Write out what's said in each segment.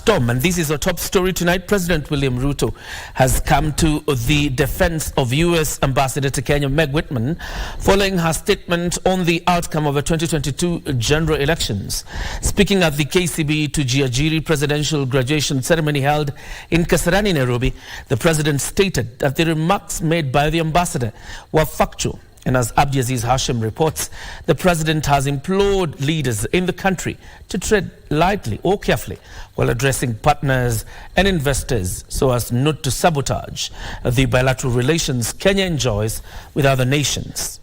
storm. And this is our top story tonight. President William Ruto has come to the defense of U.S. Ambassador to Kenya Meg Whiteman following her statement on the outcome of the 2022 general elections. Speaking at the KCB to Jiajiri presidential graduation ceremony held in Kasarani, Nairobi, the president stated that the remarks made by the ambassador were factual. And as Abdiaziz Hashim reports, the president has implored leaders in the country to tread lightly or carefully while addressing partners and investors so as not to sabotage the bilateral relations Kenya enjoys with other nations.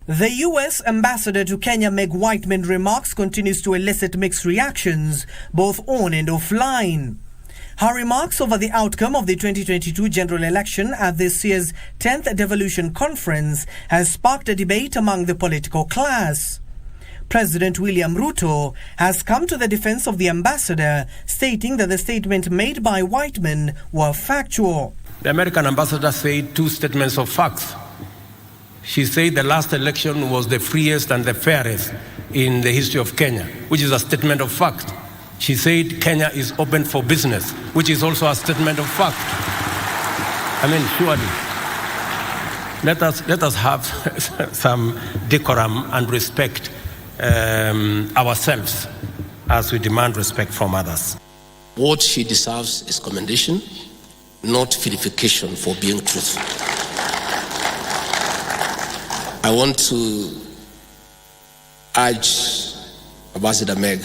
The U.S. ambassador to Kenya Meg Whiteman remarks continues to elicit mixed reactions, both on and offline. Her remarks over the outcome of the 2022 general election at this year's 10th Devolution Conference has sparked a debate among the political class. President William Ruto has come to the defense of the ambassador, stating that the statement made by Whiteman were factual. The American ambassador said two statements of facts. She said the last election was the freest and the fairest in the history of Kenya, which is a statement of fact. She said Kenya is open for business, which is also a statement of fact. I mean, surely, let us have some decorum and respect ourselves as we demand respect from others. What she deserves is commendation, not vilification for being truthful. I want to urge Ambassador Meg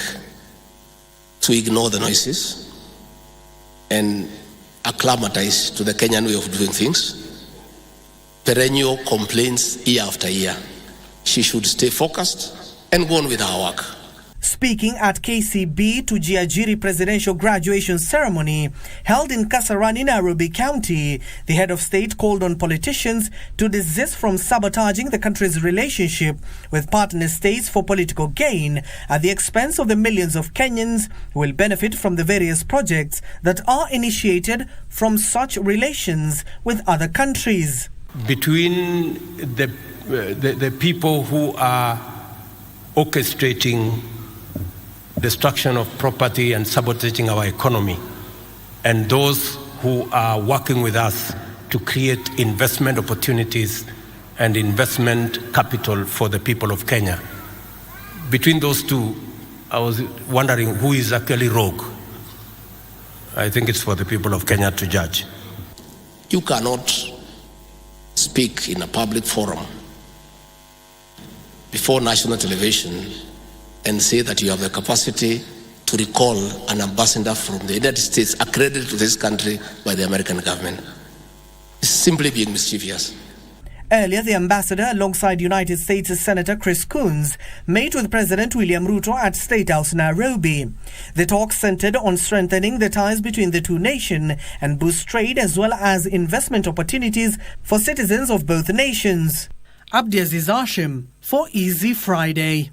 to ignore the noises and acclimatize to the Kenyan way of doing things. Perennial complaints year after year. She should stay focused and go on with her work. Speaking at KCB to Jiajiri presidential graduation ceremony held in Kasarani, Nairobi County, the head of state called on politicians to desist from sabotaging the country's relationship with partner states for political gain at the expense of the millions of Kenyans who will benefit from the various projects that are initiated from such relations with other countries. Between the people who are orchestrating destruction of property and sabotaging our economy, and those who are working with us to create investment opportunities and investment capital for the people of Kenya. Between those two, I was wondering who is actually rogue. I think it's for the people of Kenya to judge. You cannot speak in a public forum before national television and say that you have the capacity to recall an ambassador from the United States accredited to this country by the American government. It's simply being mischievous. Earlier, the ambassador, alongside United States Senator Chris Coons, met with President William Ruto at State House, Nairobi. The talks centered on strengthening the ties between the two nations and boost trade as well as investment opportunities for citizens of both nations. Abdiaziz Hashim for Easy Friday.